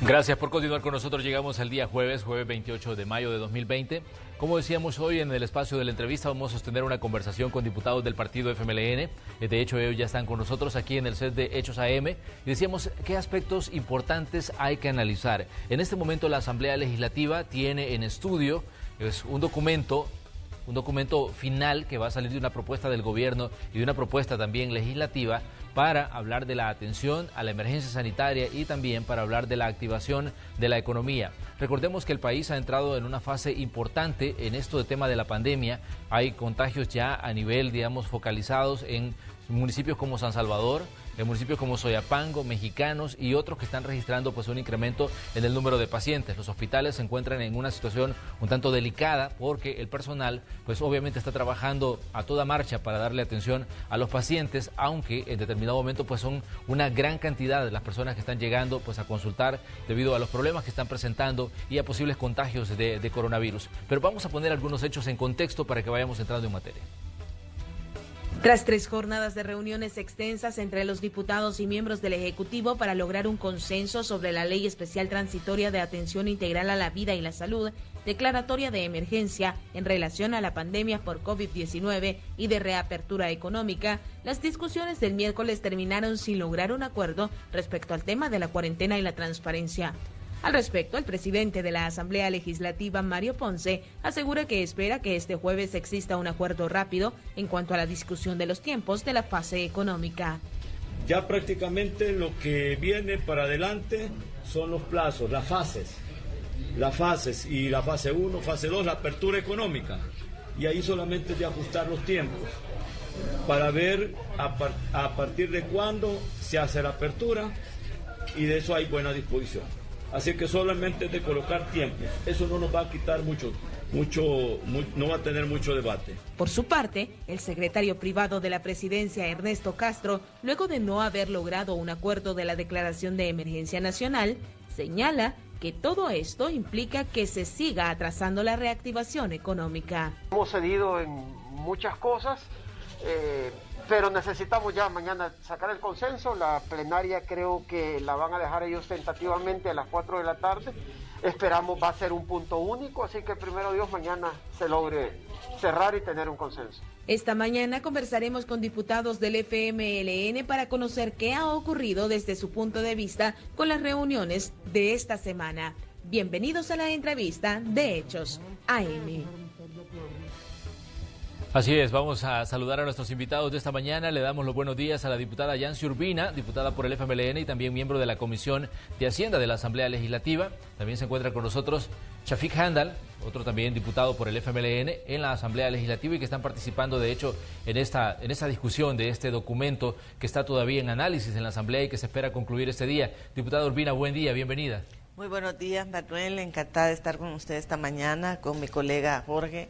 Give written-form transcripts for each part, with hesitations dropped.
Gracias por continuar con nosotros. Llegamos al día jueves 28 de mayo de 2020. Como decíamos hoy en el espacio de la entrevista, vamos a sostener una conversación con diputados del partido FMLN. De hecho, ellos ya están con nosotros aquí en el set de Hechos AM. Y decíamos qué aspectos importantes hay que analizar. En este momento la Asamblea Legislativa tiene en estudio un documento final que va a salir de una propuesta del gobierno y de una propuesta también legislativa para hablar de la atención a la emergencia sanitaria y también para hablar de la activación de la economía. Recordemos que el país ha entrado en una fase importante en esto de tema de la pandemia. Hay contagios ya a nivel, digamos, focalizados en municipios como San Salvador, en municipios como Soyapango, Mexicanos y otros que están registrando pues un incremento en el número de pacientes. Los hospitales se encuentran en una situación un tanto delicada porque el personal pues obviamente está trabajando a toda marcha para darle atención a los pacientes, aunque en determinado momento pues son una gran cantidad de las personas que están llegando pues a consultar debido a los problemas que están presentando y a posibles contagios de coronavirus. Pero vamos a poner algunos hechos en contexto para que vayamos entrando en materia. Tras 3 jornadas de reuniones extensas entre los diputados y miembros del Ejecutivo para lograr un consenso sobre la Ley Especial Transitoria de Atención Integral a la Vida y la Salud, declaratoria de emergencia en relación a la pandemia por COVID-19 y de reapertura económica, las discusiones del miércoles terminaron sin lograr un acuerdo respecto al tema de la cuarentena y la transparencia. Al respecto, el presidente de la Asamblea Legislativa, Mario Ponce, asegura que espera que este jueves exista un acuerdo rápido en cuanto a la discusión de los tiempos de la fase económica. Ya prácticamente lo que viene para adelante son los plazos, las fases y la fase 1, fase 2, la apertura económica. Y ahí solamente es de ajustar los tiempos para ver a partir de cuándo se hace la apertura y de eso hay buena disposición. Así que solamente es de colocar tiempos. Eso no nos va a quitar no va a tener mucho debate. Por su parte, el secretario privado de la presidencia, Ernesto Castro, luego de no haber logrado un acuerdo de la declaración de emergencia nacional, señala que todo esto implica que se siga atrasando la reactivación económica. Hemos cedido en muchas cosas, pero necesitamos ya mañana sacar el consenso. La plenaria creo que la van a dejar ellos tentativamente a las 4 de la tarde. Esperamos va a ser un punto único, así que primero Dios mañana se logre cerrar y tener un consenso. Esta mañana conversaremos con diputados del FMLN para conocer qué ha ocurrido desde su punto de vista con las reuniones de esta semana. Bienvenidos a la entrevista de Hechos AM. Así es, vamos a saludar a nuestros invitados de esta mañana. Le damos los buenos días a la diputada Yancy Urbina, diputada por el FMLN y también miembro de la Comisión de Hacienda de la Asamblea Legislativa. También se encuentra con nosotros Shafiq Handal, otro también diputado por el FMLN en la Asamblea Legislativa y que están participando de hecho en esta discusión de este documento que está todavía en análisis en la Asamblea y que se espera concluir este día. Diputada Urbina, buen día, bienvenida. Muy buenos días, Manuel, encantada de estar con usted esta mañana, con mi colega Jorge.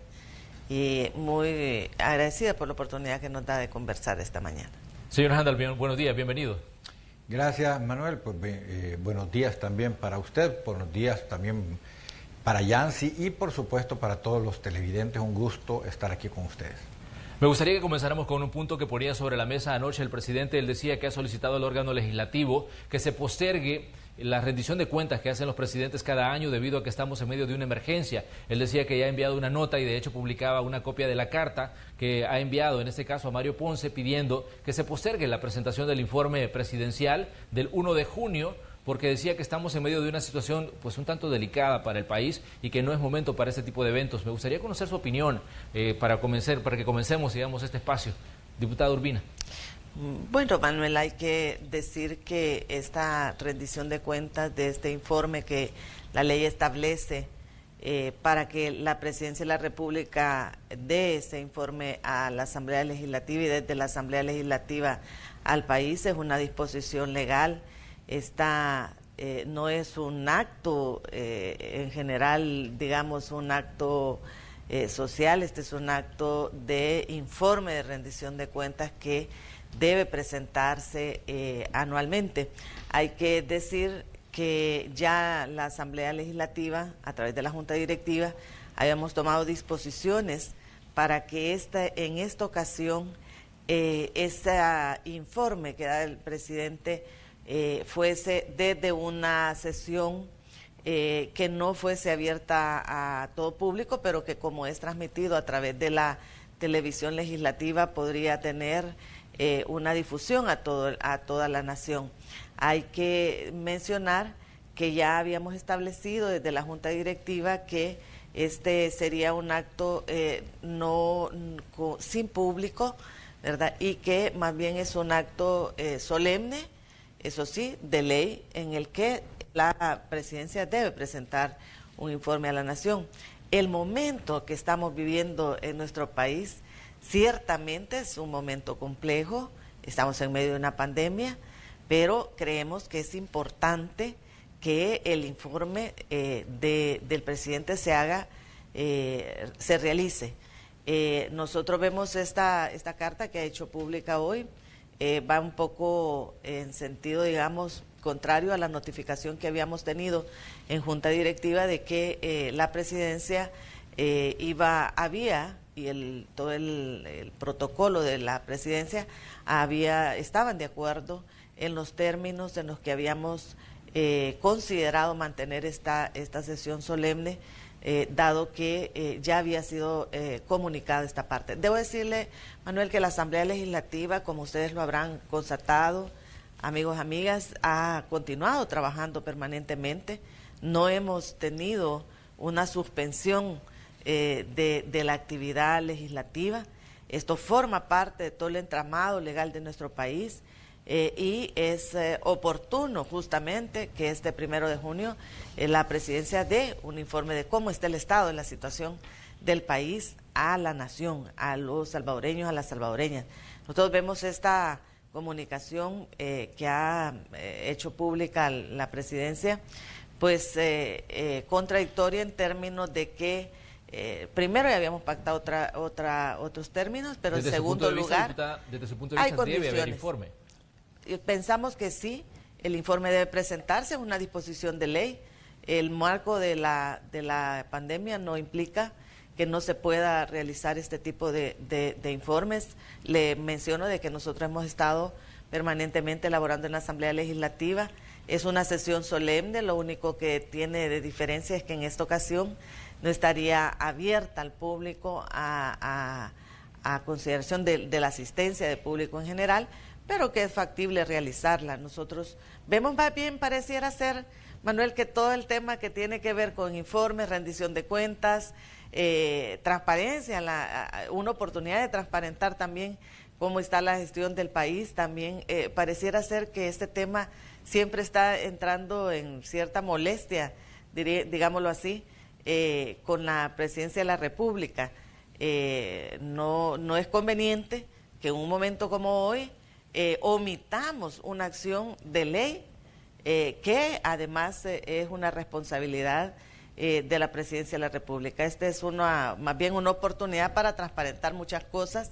Y muy agradecida por la oportunidad que nos da de conversar esta mañana. Señor Handal, buenos días, bienvenido. Gracias, Manuel. Pues, buenos días también para usted, buenos días también para Yancy y por supuesto para todos los televidentes. Un gusto estar aquí con ustedes. Me gustaría que comenzáramos con un punto que ponía sobre la mesa anoche el presidente. Él decía que ha solicitado al órgano legislativo que se postergue la rendición de cuentas que hacen los presidentes cada año debido a que estamos en medio de una emergencia. Él decía que ya ha enviado una nota y de hecho publicaba una copia de la carta que ha enviado en este caso a Mario Ponce pidiendo que se postergue la presentación del informe presidencial del 1 de junio porque decía que estamos en medio de una situación pues un tanto delicada para el país y que no es momento para este tipo de eventos. Me gustaría conocer su opinión para que comencemos, digamos, este espacio. Diputada Urbina. Bueno, Manuel, hay que decir que esta rendición de cuentas de este informe que la ley establece para que la Presidencia de la República dé ese informe a la Asamblea Legislativa y desde la Asamblea Legislativa al país es una disposición legal. Esta no es un acto en general, digamos, un acto social, este es un acto de informe de rendición de cuentas que debe presentarse anualmente. Hay que decir que ya la Asamblea Legislativa, a través de la Junta Directiva, habíamos tomado disposiciones para que en esta ocasión ese informe que da el presidente fuese desde una sesión que no fuese abierta a todo público, pero que como es transmitido a través de la televisión legislativa podría tener una difusión a toda la nación. Hay que mencionar que ya habíamos establecido desde la Junta Directiva que este sería un acto sin público, ¿verdad? Y que más bien es un acto solemne, eso sí, de ley, en el que la presidencia debe presentar un informe a la nación. El momento que estamos viviendo en nuestro país ciertamente es un momento complejo, estamos en medio de una pandemia, pero creemos que es importante que el informe del presidente se realice. Nosotros vemos esta carta que ha hecho pública hoy, va un poco en sentido, digamos, contrario a la notificación que habíamos tenido en Junta Directiva de que la presidencia y todo el protocolo de la presidencia estaban de acuerdo en los términos en los que habíamos considerado mantener esta sesión solemne, dado que ya había sido comunicada esta parte. Debo decirle, Manuel, que la Asamblea Legislativa, como ustedes lo habrán constatado, amigos, amigas, ha continuado trabajando permanentemente. No hemos tenido una suspensión de la actividad legislativa. Esto forma parte de todo el entramado legal de nuestro país y es oportuno justamente que este 1 de junio la presidencia dé un informe de cómo está el estado de la situación del país a la nación, a los salvadoreños, a las salvadoreñas. Nosotros vemos esta comunicación que ha hecho pública la presidencia, pues contradictoria en términos de que primero ya habíamos pactado otros términos, pero en segundo lugar desde su punto de vista debe haber informe. Pensamos que sí, el informe debe presentarse, es una disposición de ley. El marco de la pandemia no implica que no se pueda realizar este tipo de informes. Le menciono de que nosotros hemos estado permanentemente elaborando en la Asamblea Legislativa. Es una sesión solemne, lo único que tiene de diferencia es que en esta ocasión no estaría abierta al público a consideración de la asistencia del público en general, pero que es factible realizarla. Nosotros vemos más bien, pareciera ser, Manuel, que todo el tema que tiene que ver con informes, rendición de cuentas, transparencia, una oportunidad de transparentar también cómo está la gestión del país, también pareciera ser que este tema siempre está entrando en cierta molestia, digámoslo así, con la presidencia de la República. No es conveniente que en un momento como hoy omitamos una acción de ley que además es una responsabilidad de la presidencia de la República. Esta es más bien una oportunidad para transparentar muchas cosas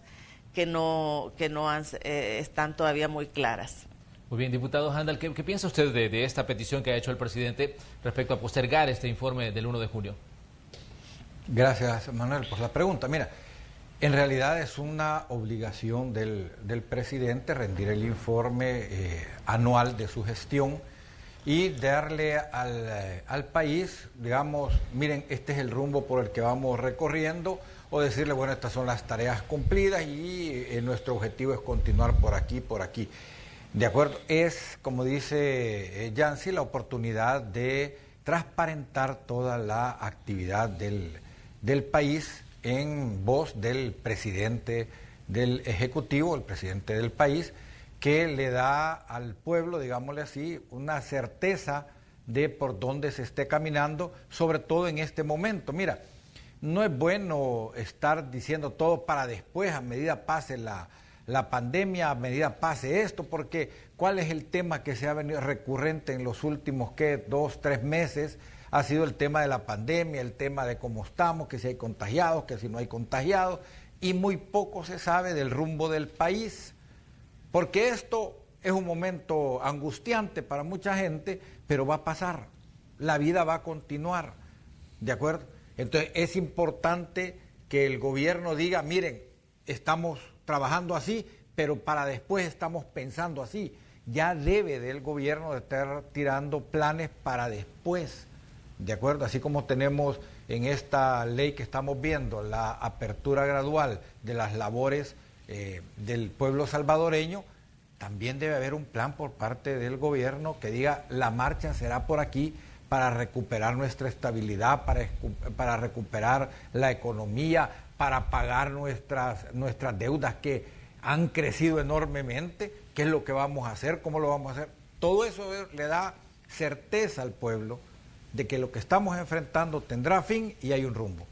que no están todavía muy claras. Muy bien, diputado Handal, ¿qué piensa usted de esta petición que ha hecho el presidente respecto a postergar este informe del 1 de junio? Gracias, Manuel, por la pregunta. Mira, en realidad es una obligación del presidente rendir el informe anual de su gestión y darle al país, digamos, miren, este es el rumbo por el que vamos recorriendo, o decirle, bueno, estas son las tareas cumplidas y nuestro objetivo es continuar por aquí, por aquí. De acuerdo, es, como dice Yancy, la oportunidad de transparentar toda la actividad del país en voz del presidente del Ejecutivo, el presidente del país, que le da al pueblo, digámosle así, una certeza de por dónde se esté caminando, sobre todo en este momento. Mira, no es bueno estar diciendo todo para después, a medida pase la pandemia, a medida pase esto, porque ¿cuál es el tema que se ha venido recurrente en los últimos, 2, 3 meses? Ha sido el tema de la pandemia, el tema de cómo estamos, que si hay contagiados, que si no hay contagiados, y muy poco se sabe del rumbo del país, porque esto es un momento angustiante para mucha gente, pero va a pasar, la vida va a continuar, ¿de acuerdo? Entonces es importante que el gobierno diga, miren, estamos trabajando así, pero para después estamos pensando así, ya debe del gobierno de estar tirando planes para después, ¿de acuerdo? Así como tenemos en esta ley que estamos viendo la apertura gradual de las labores del pueblo salvadoreño, también debe haber un plan por parte del gobierno que diga la marcha será por aquí para recuperar nuestra estabilidad, para recuperar la economía, para pagar nuestras deudas que han crecido enormemente. ¿Qué es lo que vamos a hacer? ¿Cómo lo vamos a hacer? Todo eso le da certeza al pueblo de que lo que estamos enfrentando tendrá fin y hay un rumbo.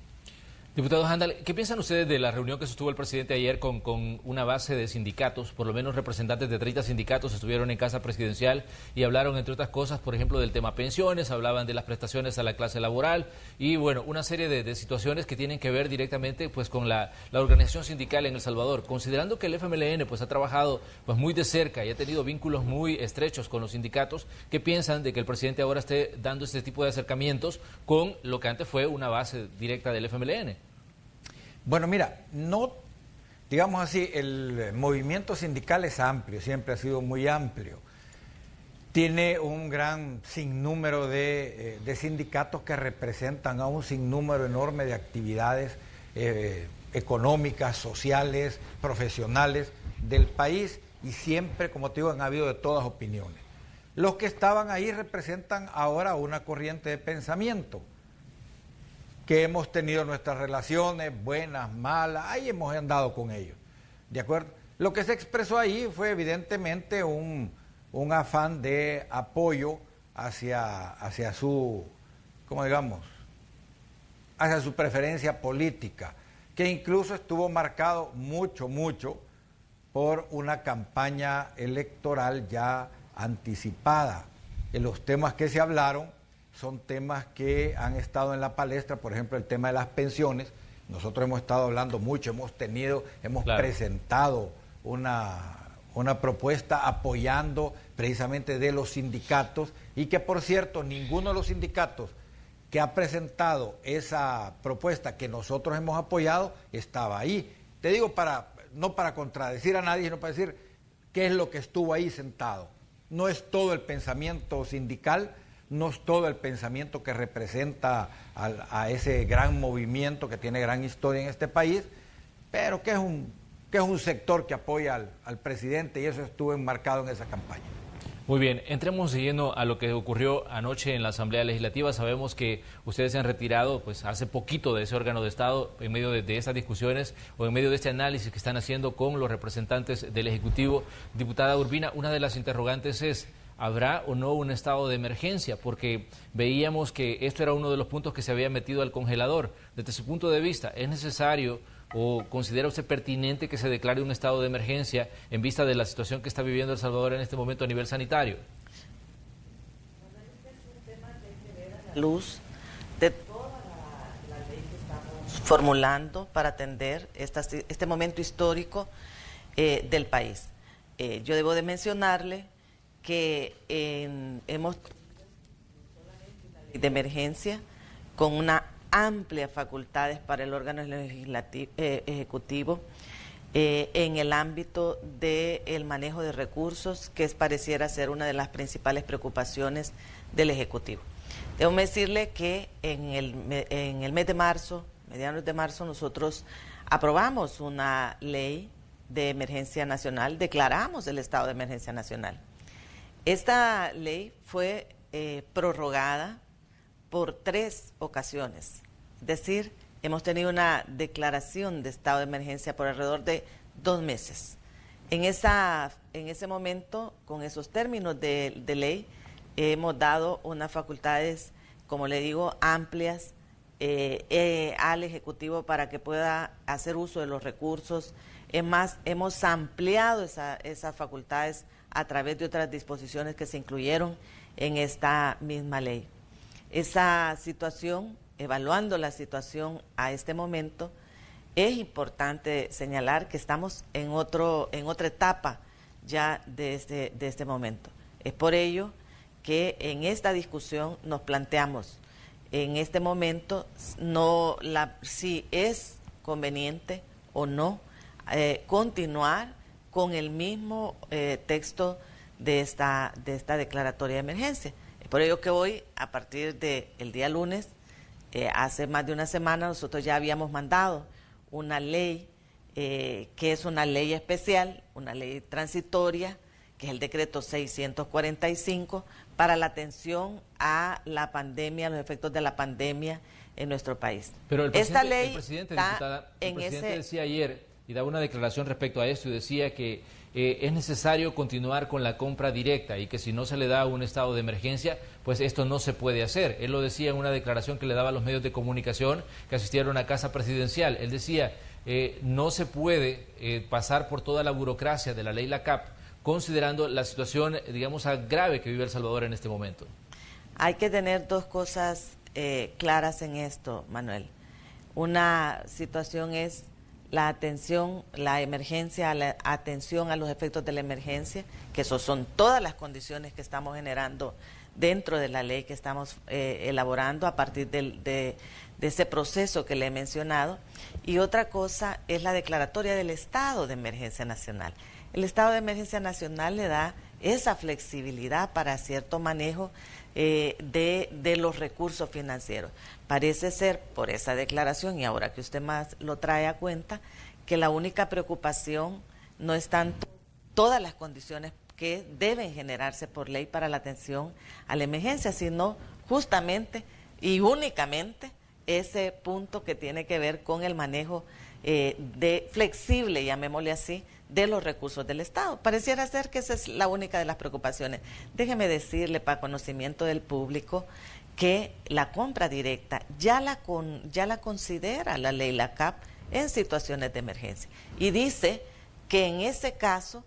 Diputado Handal, ¿qué piensan ustedes de la reunión que sostuvo el presidente ayer con una base de sindicatos? Por lo menos representantes de 30 sindicatos estuvieron en Casa Presidencial y hablaron, entre otras cosas, por ejemplo, del tema pensiones, hablaban de las prestaciones a la clase laboral y, bueno, una serie de situaciones que tienen que ver directamente pues con la organización sindical en El Salvador. Considerando que el FMLN pues ha trabajado pues muy de cerca y ha tenido vínculos muy estrechos con los sindicatos, ¿qué piensan de que el presidente ahora esté dando este tipo de acercamientos con lo que antes fue una base directa del FMLN? Bueno, mira, digamos así, el movimiento sindical es amplio, siempre ha sido muy amplio. Tiene un gran sinnúmero de sindicatos que representan a un sinnúmero enorme de actividades económicas, sociales, profesionales del país y siempre, como te digo, han habido de todas opiniones. Los que estaban ahí representan ahora una corriente de pensamiento, que hemos tenido nuestras relaciones, buenas, malas, ahí hemos andado con ellos, ¿de acuerdo? Lo que se expresó ahí fue evidentemente un afán de apoyo hacia su, ¿cómo digamos?, hacia su preferencia política, que incluso estuvo marcado mucho por una campaña electoral ya anticipada. En los temas que se hablaron son temas que han estado en la palestra, por ejemplo, el tema de las pensiones. Nosotros hemos estado hablando mucho, hemos presentado una propuesta apoyando precisamente de los sindicatos y que, por cierto, ninguno de los sindicatos que ha presentado esa propuesta que nosotros hemos apoyado estaba ahí. Te digo, no para contradecir a nadie, sino para decir qué es lo que estuvo ahí sentado. No es todo el pensamiento sindical, no es todo el pensamiento que representa a ese gran movimiento que tiene gran historia en este país, pero que es un sector que apoya al presidente y eso estuvo enmarcado en esa campaña. Muy bien, entremos siguiendo a lo que ocurrió anoche en la Asamblea Legislativa. Sabemos que ustedes se han retirado pues hace poquito de ese órgano de Estado en medio de esas discusiones o en medio de este análisis que están haciendo con los representantes del Ejecutivo. Diputada Urbina, una de las interrogantes es: ¿habrá o no un estado de emergencia? Porque veíamos que esto era uno de los puntos que se había metido al congelador. Desde su punto de vista, ¿es necesario o considera usted pertinente que se declare un estado de emergencia en vista de la situación que está viviendo El Salvador en este momento a nivel sanitario? Luz de toda la ley que estamos formulando para atender este momento histórico del país. Yo debo de mencionarle que hemos de emergencia con una amplia facultades para el órgano ejecutivo en el ámbito del manejo de recursos, que pareciera ser una de las principales preocupaciones del Ejecutivo. Debo decirle que en el mes de marzo, mediados de marzo, nosotros aprobamos una ley de emergencia nacional, declaramos el estado de emergencia nacional. Esta ley fue prorrogada por 3 ocasiones, es decir, hemos tenido una declaración de estado de emergencia por alrededor de 2 meses. En ese momento, con esos términos de ley, hemos dado unas facultades, como le digo, amplias al Ejecutivo para que pueda hacer uso de los recursos. Es más, hemos ampliado esas facultades a través de otras disposiciones que se incluyeron en esta misma ley. Esa situación, evaluando la situación a este momento, es importante señalar que estamos en otra etapa ya de este momento. Es por ello que en esta discusión nos planteamos en este momento si es conveniente o no continuar con el mismo texto de esta declaratoria de emergencia. Es por ello que hoy, a partir del día lunes, hace más de una semana, nosotros ya habíamos mandado una ley que es una ley especial, una ley transitoria, que es el decreto 645, para la atención a la pandemia, a los efectos de la pandemia en nuestro país. Pero el presidente, está decía ayer, y daba una declaración respecto a esto, y decía que es necesario continuar con la compra directa y que si no se le da un estado de emergencia, pues esto no se puede hacer. Él lo decía en una declaración que le daba a los medios de comunicación que asistieron a Casa Presidencial. Él decía, no se puede pasar por toda la burocracia de la ley LACAP, considerando la situación, digamos, grave que vive El Salvador en este momento. Hay que tener dos cosas claras en esto, Manuel. Una situación es la atención, la emergencia, la atención a los efectos de la emergencia, que eso son todas las condiciones que estamos generando dentro de la ley que estamos elaborando a partir de ese proceso que le he mencionado. Y otra cosa es la declaratoria del estado de emergencia nacional. El estado de emergencia nacional le da esa flexibilidad para cierto manejo de los recursos financieros. Parece ser, por esa declaración, y ahora que usted más lo trae a cuenta, que la única preocupación no es tanto todas las condiciones que deben generarse por ley para la atención a la emergencia, sino justamente y únicamente ese punto que tiene que ver con el manejo de flexible, llamémosle así, de los recursos del Estado. Pareciera ser que esa es la única de las preocupaciones. Déjeme decirle, para conocimiento del público, que la compra directa ya la considera la ley LACAP en situaciones de emergencia. Y dice que en ese caso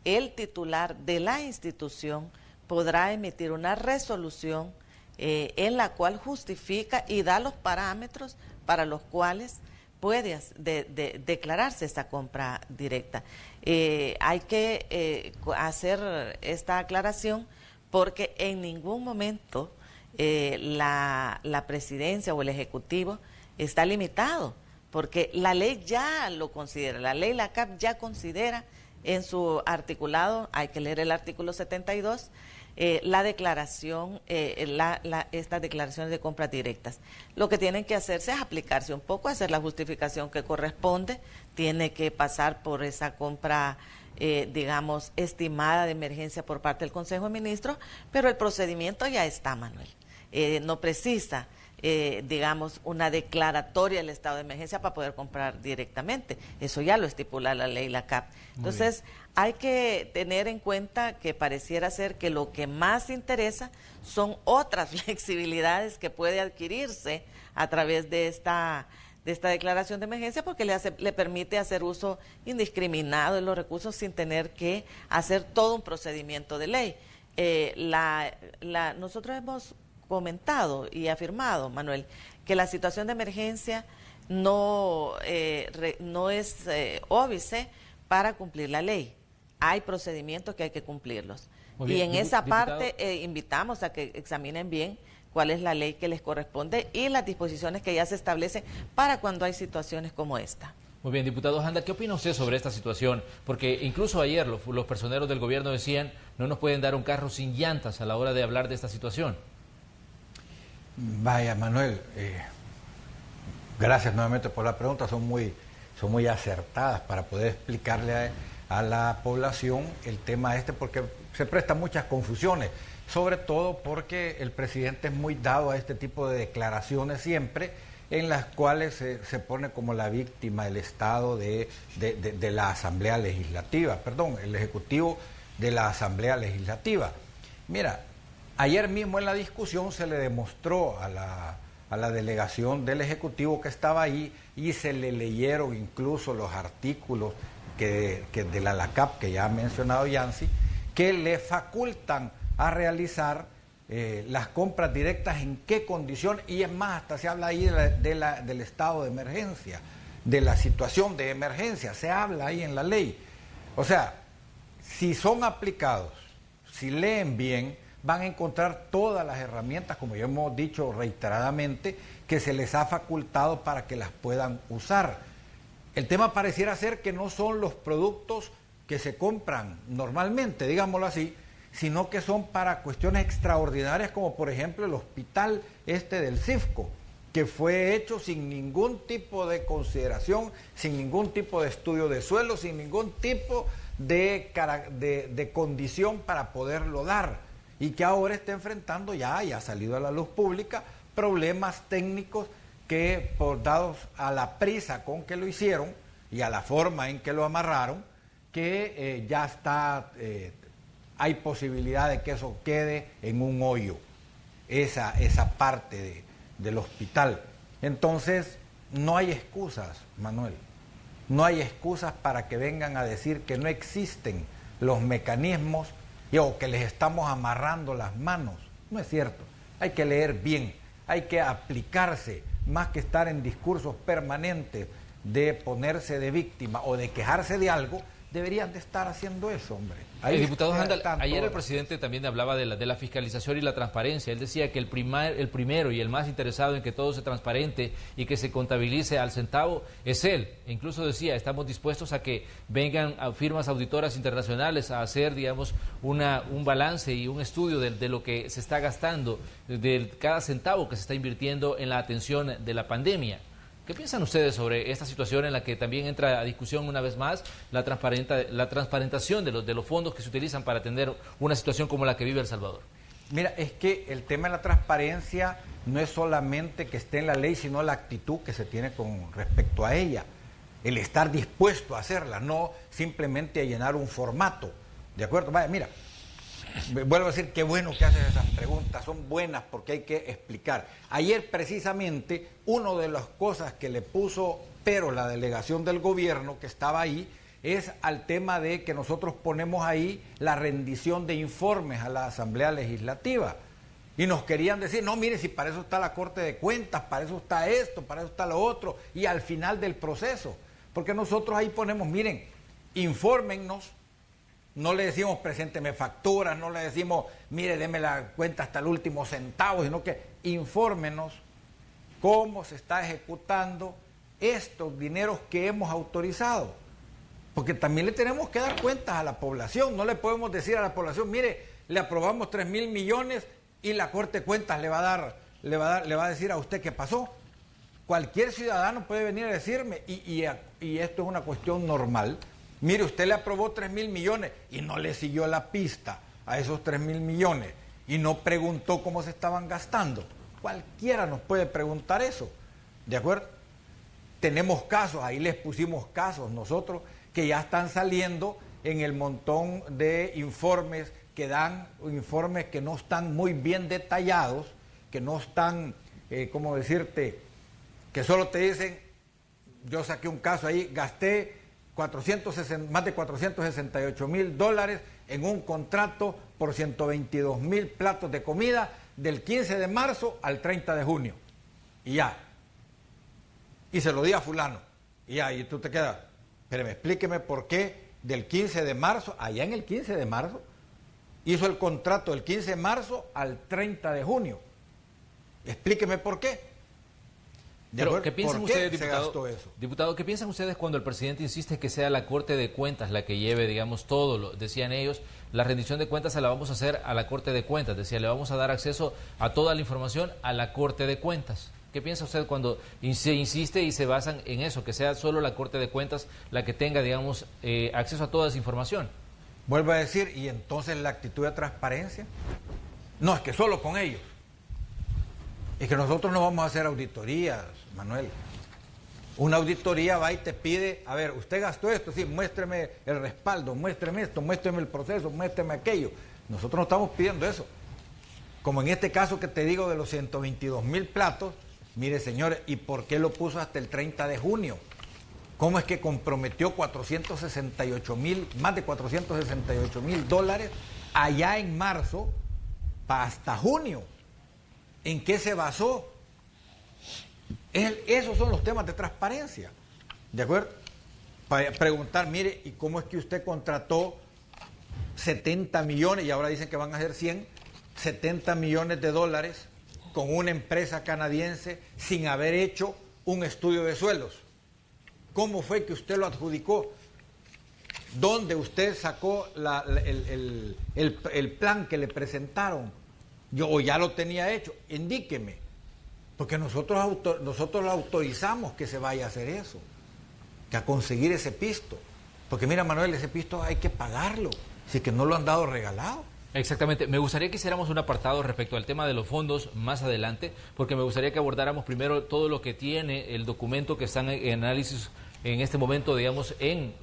el titular de la institución podrá emitir una resolución en la cual justifica y da los parámetros para los cuales puede declararse esta compra directa. Hay que hacer esta aclaración porque en ningún momento la presidencia o el Ejecutivo está limitado, porque la ley ya lo considera, la ley LACAP ya considera en su articulado, hay que leer el artículo 72, la declaración, estas declaraciones de compras directas. Lo que tienen que hacerse es aplicarse un poco, hacer la justificación que corresponde, tiene que pasar por esa compra, digamos, estimada de emergencia por parte del Consejo de Ministros, pero el procedimiento ya está, Manuel. No precisa, digamos, una declaratoria del estado de emergencia para poder comprar directamente. Eso ya lo estipula la ley LACAP. Entonces, hay que tener en cuenta que pareciera ser que lo que más interesa son otras flexibilidades que puede adquirirse a través de esta declaración de emergencia, porque le permite hacer uso indiscriminado de los recursos sin tener que hacer todo un procedimiento de ley. Nosotros hemos comentado y afirmado, Manuel, que la situación de emergencia no es óbice para cumplir la ley. Hay procedimientos que hay que cumplirlos. Bien, y en esa parte invitamos a que examinen bien cuál es la ley que les corresponde y las disposiciones que ya se establecen para cuando hay situaciones como esta. Muy bien, diputado Janda, ¿qué opina usted sobre esta situación? Porque incluso ayer los personeros del gobierno decían no nos pueden dar un carro sin llantas a la hora de hablar de esta situación. Vaya, Manuel, gracias nuevamente por la pregunta, son muy acertadas para poder explicarle a la población el tema porque se prestan muchas confusiones, sobre todo porque el presidente es muy dado a este tipo de declaraciones siempre, en las cuales se pone como la víctima el Estado de la Asamblea Legislativa, perdón, el Ejecutivo de la Asamblea Legislativa. Mira, ayer mismo en la discusión se le demostró a la delegación del Ejecutivo que estaba ahí y se le leyeron incluso los artículos que de la LACAP, que ya ha mencionado Yancy, que le facultan a realizar las compras directas en qué condición, y es más, hasta se habla ahí del estado de emergencia, de la situación de emergencia, se habla ahí en la ley. O sea, si son aplicados, si leen bien, van a encontrar todas las herramientas, como ya hemos dicho reiteradamente, que se les ha facultado para que las puedan usar. El tema pareciera ser que no son los productos que se compran normalmente, digámoslo así, sino que son para cuestiones extraordinarias, como por ejemplo el hospital del CIFCO, que fue hecho sin ningún tipo de consideración, sin ningún tipo de estudio de suelo, sin ningún tipo de condición para poderlo dar, y que ahora está enfrentando y ha salido a la luz pública problemas técnicos que, dados a la prisa con que lo hicieron y a la forma en que lo amarraron, que ya está, hay posibilidad de que eso quede en un hoyo, esa parte del hospital. Entonces, no hay excusas, Manuel, no hay excusas para que vengan a decir que no existen los mecanismos o que les estamos amarrando las manos. No es cierto, hay que leer bien, hay que aplicarse, más que estar en discursos permanentes de ponerse de víctima o de quejarse de algo. Deberían de estar haciendo eso, hombre. Diputado Handal, ayer el presidente también hablaba de la fiscalización y la transparencia. Él decía que el primero y el más interesado en que todo sea transparente y que se contabilice al centavo es él. E incluso decía, estamos dispuestos a que vengan a firmas auditoras internacionales a hacer, digamos, un balance y un estudio de lo que se está gastando, de cada centavo que se está invirtiendo en la atención de la pandemia. ¿Qué piensan ustedes sobre esta situación en la que también entra a discusión una vez más la transparentación de los fondos que se utilizan para atender una situación como la que vive El Salvador? Mira, es que el tema de la transparencia no es solamente que esté en la ley, sino la actitud que se tiene con respecto a ella. El estar dispuesto a hacerla, no simplemente a llenar un formato. ¿De acuerdo? Vaya, mira, vuelvo a decir, qué bueno que haces esas preguntas, son buenas porque hay que explicar. Ayer precisamente, una de las cosas que le puso pero la delegación del gobierno que estaba ahí, es al tema de que nosotros ponemos ahí la rendición de informes a la Asamblea Legislativa. Y nos querían decir, no, mire, si para eso está la Corte de Cuentas, para eso está esto, para eso está lo otro, y al final del proceso. Porque nosotros ahí ponemos, miren, infórmennos. No le decimos presénteme facturas, no le decimos mire, deme la cuenta hasta el último centavo, sino que infórmenos cómo se está ejecutando estos dineros que hemos autorizado. Porque también le tenemos que dar cuentas a la población, no le podemos decir a la población, mire, le aprobamos 3,000 millones y la Corte de Cuentas le va a decir a usted qué pasó. Cualquier ciudadano puede venir a decirme, y esto es una cuestión normal. Mire, usted le aprobó 3,000 millones y no le siguió la pista a esos 3,000 millones y no preguntó cómo se estaban gastando. Cualquiera nos puede preguntar eso, ¿de acuerdo? Tenemos casos, ahí les pusimos casos nosotros que ya están saliendo en el montón de informes que dan, informes que no están muy bien detallados, que no están, ¿cómo decirte? Que solo te dicen, yo saqué un caso ahí, gasté más de $468,000 en un contrato por 122,000 platos de comida del 15 de marzo al 30 de junio. Y ya. Y se lo di a fulano. Y ya, y tú te quedas, pero explíqueme por qué del 15 de marzo, allá en el 15 de marzo, hizo el contrato del 15 de marzo al 30 de junio. Explíqueme por qué. Pero, ¿qué piensan ustedes, diputado, qué piensan ustedes cuando el presidente insiste que sea la Corte de Cuentas la que lleve, digamos, todo, decían ellos, la rendición de cuentas se la vamos a hacer a la Corte de Cuentas, decía, le vamos a dar acceso a toda la información a la Corte de Cuentas? ¿Qué piensa usted cuando se insiste y se basan en eso, que sea solo la Corte de Cuentas la que tenga, digamos, acceso a toda esa información? Vuelvo a decir, ¿y entonces la actitud de transparencia? No, es que solo con ellos. Es que nosotros no vamos a hacer auditorías, Manuel. Una auditoría va y te pide, a ver, usted gastó esto, sí, muéstreme el respaldo, muéstreme esto, muéstreme el proceso, muéstreme aquello. Nosotros no estamos pidiendo eso. Como en este caso que te digo de los 122,000 platos, mire, señores, ¿y por qué lo puso hasta el 30 de junio? ¿Cómo es que comprometió más de $468,000 allá en marzo hasta junio? ¿En qué se basó? Esos son los temas de transparencia, ¿de acuerdo? Para preguntar, mire, ¿y cómo es que usted contrató 70 millones, y ahora dicen que van a ser 70 millones de dólares con una empresa canadiense sin haber hecho un estudio de suelos? ¿Cómo fue que usted lo adjudicó? ¿Dónde usted sacó el plan que le presentaron? O ya lo tenía hecho, indíqueme. Porque nosotros lo autorizamos que se vaya a hacer eso, que a conseguir ese pisto. Porque mira, Manuel, ese pisto hay que pagarlo, si que no lo han dado regalado. Exactamente. Me gustaría que hiciéramos un apartado respecto al tema de los fondos más adelante, porque me gustaría que abordáramos primero todo lo que tiene el documento que está en análisis en este momento, digamos, en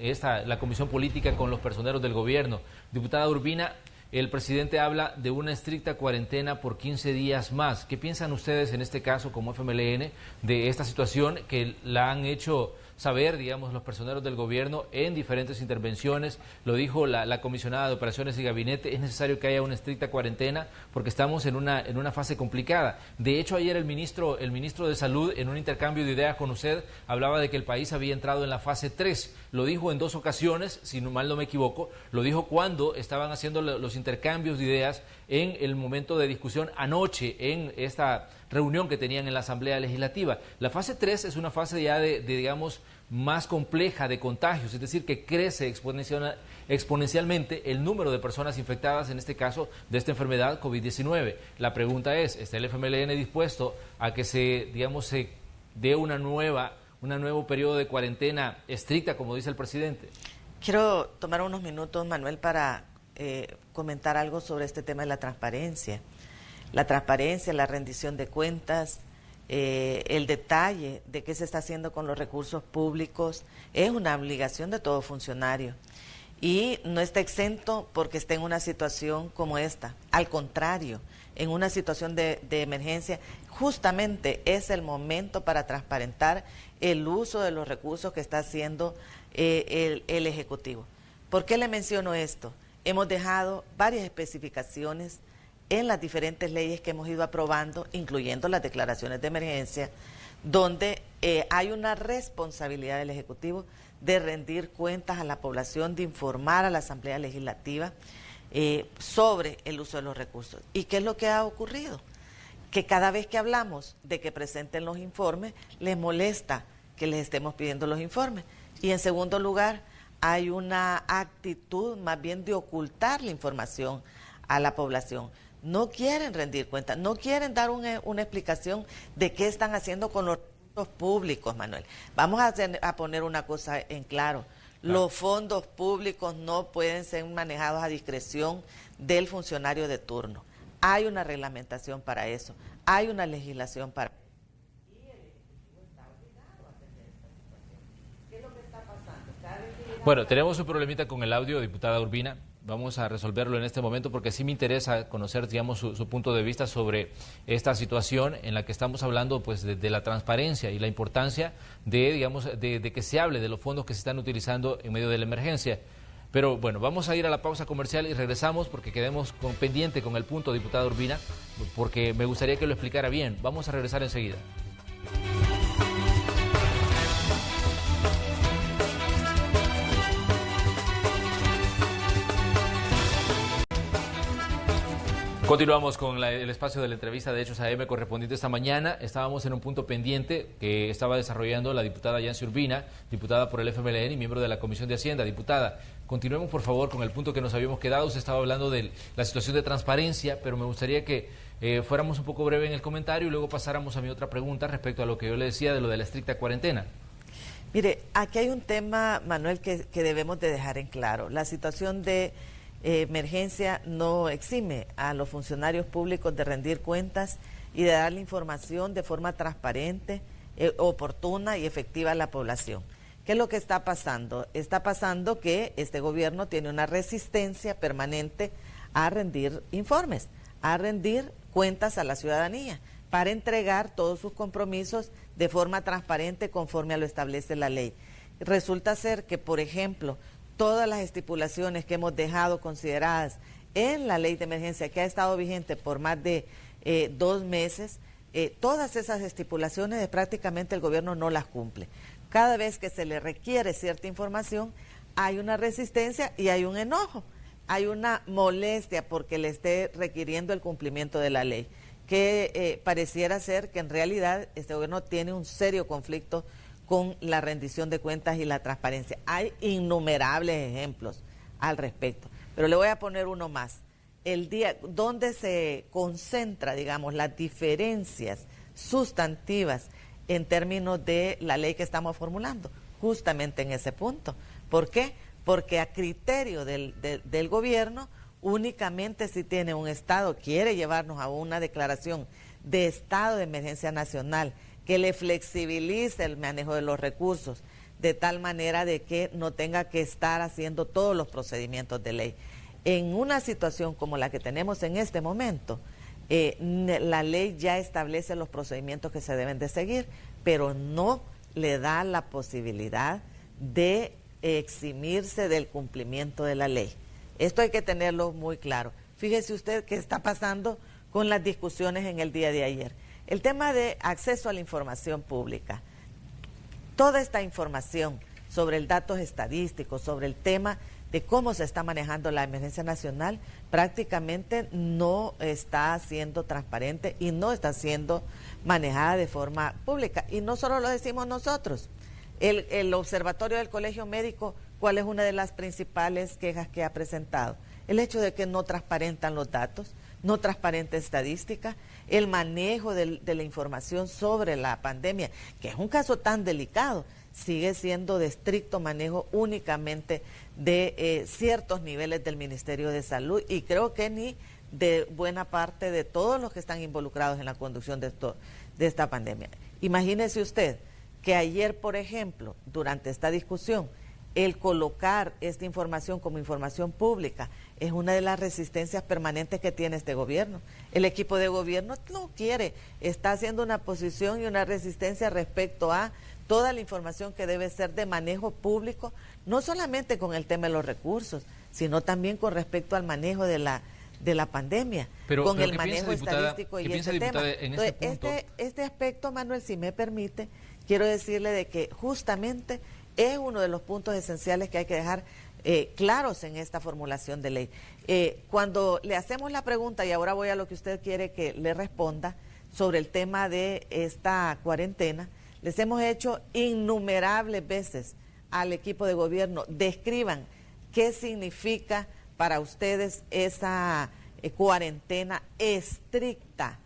la Comisión Política con los personeros del gobierno. Diputada Urbina, el presidente habla de una estricta cuarentena por 15 días más. ¿Qué piensan ustedes en este caso como FMLN de esta situación que la han hecho saber, digamos, los personeros del gobierno en diferentes intervenciones? Lo dijo la comisionada de Operaciones y Gabinete, es necesario que haya una estricta cuarentena porque estamos en una fase complicada. De hecho, ayer el ministro de Salud, en un intercambio de ideas con usted, hablaba de que el país había entrado en la fase 3. Lo dijo en 2 ocasiones, si mal no me equivoco, lo dijo cuando estaban haciendo los intercambios de ideas en el momento de discusión anoche en esta reunión que tenían en la Asamblea Legislativa. La fase 3 es una fase ya digamos, más compleja de contagios, es decir, que crece exponencialmente el número de personas infectadas, en este caso, de esta enfermedad COVID-19. La pregunta es, ¿está el FMLN dispuesto a que se dé un nuevo periodo de cuarentena estricta, como dice el presidente? Quiero tomar unos minutos, Manuel, para comentar algo sobre este tema de la transparencia. La transparencia, la rendición de cuentas, el detalle de qué se está haciendo con los recursos públicos es una obligación de todo funcionario y no está exento porque esté en una situación como esta. Al contrario, en una situación de emergencia, justamente es el momento para transparentar el uso de los recursos que está haciendo el Ejecutivo. ¿Por qué le menciono esto? Hemos dejado varias especificaciones en las diferentes leyes que hemos ido aprobando, incluyendo las declaraciones de emergencia, donde hay una responsabilidad del Ejecutivo de rendir cuentas a la población, de informar a la Asamblea Legislativa sobre el uso de los recursos. ¿Y qué es lo que ha ocurrido? Que cada vez que hablamos de que presenten los informes, les molesta que les estemos pidiendo los informes. Y en segundo lugar, hay una actitud más bien de ocultar la información a la población. No quieren rendir cuentas, no quieren dar una explicación de qué están haciendo con los recursos públicos, Manuel. Vamos a poner una cosa en claro. Los fondos públicos no pueden ser manejados a discreción del funcionario de turno. Hay una reglamentación para eso, hay una legislación para eso. Bueno, tenemos un problemita con el audio, diputada Urbina. Vamos a resolverlo en este momento porque sí me interesa conocer, digamos, su punto de vista sobre esta situación en la que estamos hablando, pues, de la transparencia y la importancia de, digamos, de que se hable de los fondos que se están utilizando en medio de la emergencia. Pero bueno, vamos a ir a la pausa comercial y regresamos porque quedemos pendiente con el punto, diputada Urbina, porque me gustaría que lo explicara bien. Vamos a regresar enseguida. Continuamos con el espacio de la entrevista de Hechos AM correspondiente esta mañana. Estábamos en un punto pendiente que estaba desarrollando la diputada Yancy Urbina, diputada por el FMLN y miembro de la Comisión de Hacienda. Diputada, continuemos por favor con el punto que nos habíamos quedado. Usted estaba hablando de la situación de transparencia, pero me gustaría que fuéramos un poco breve en el comentario y luego pasáramos a mi otra pregunta respecto a lo que yo le decía de lo de la estricta cuarentena. Mire, aquí hay un tema, Manuel, que debemos de dejar en claro. La situación de emergencia no exime a los funcionarios públicos de rendir cuentas y de dar la información de forma transparente, oportuna y efectiva a la población. ¿Qué es lo que está pasando? Está pasando que este gobierno tiene una resistencia permanente a rendir informes, a rendir cuentas a la ciudadanía, para entregar todos sus compromisos de forma transparente conforme a lo establece la ley. Resulta ser que, por ejemplo, todas las estipulaciones que hemos dejado consideradas en la ley de emergencia que ha estado vigente por más de 2 meses, todas esas estipulaciones prácticamente el gobierno no las cumple. Cada vez que se le requiere cierta información hay una resistencia y hay un enojo, hay una molestia porque le esté requiriendo el cumplimiento de la ley, que pareciera ser que en realidad este gobierno tiene un serio conflicto con la rendición de cuentas y la transparencia. Hay innumerables ejemplos al respecto, pero le voy a poner uno más. El día donde se concentra, digamos, las diferencias sustantivas en términos de la ley que estamos formulando, justamente en ese punto. ¿Por qué? Porque a criterio del gobierno, únicamente si tiene un Estado, quiere llevarnos a una declaración de estado de emergencia nacional que le flexibilice el manejo de los recursos, de tal manera de que no tenga que estar haciendo todos los procedimientos de ley. En una situación como la que tenemos en este momento, la ley ya establece los procedimientos que se deben de seguir, pero no le da la posibilidad de eximirse del cumplimiento de la ley. Esto hay que tenerlo muy claro. Fíjese usted qué está pasando con las discusiones en el día de ayer. El tema de acceso a la información pública. Toda esta información sobre el datos estadísticos, sobre el tema de cómo se está manejando la emergencia nacional, prácticamente no está siendo transparente y no está siendo manejada de forma pública. Y no solo lo decimos nosotros. El Observatorio del Colegio Médico, ¿cuál es una de las principales quejas que ha presentado? El hecho de que no transparentan los datos, no transparenta estadística, el manejo de la información sobre la pandemia, que es un caso tan delicado, sigue siendo de estricto manejo únicamente de ciertos niveles del Ministerio de Salud y creo que ni de buena parte de todos los que están involucrados en la conducción de esta pandemia. Imagínese usted que ayer, por ejemplo, durante esta discusión, el colocar esta información como información pública es una de las resistencias permanentes que tiene este gobierno. El equipo de gobierno no quiere, está haciendo una posición y una resistencia respecto a toda la información que debe ser de manejo público, no solamente con el tema de los recursos, sino también con respecto al manejo de la pandemia, con el manejo estadístico y ese tema. Entonces, este aspecto, Manuel, si me permite, quiero decirle de que justamente es uno de los puntos esenciales que hay que dejar claros en esta formulación de ley. Cuando le hacemos la pregunta, y ahora voy a lo que usted quiere que le responda, sobre el tema de esta cuarentena, les hemos hecho innumerables veces al equipo de gobierno, describan qué significa para ustedes esa cuarentena estricta,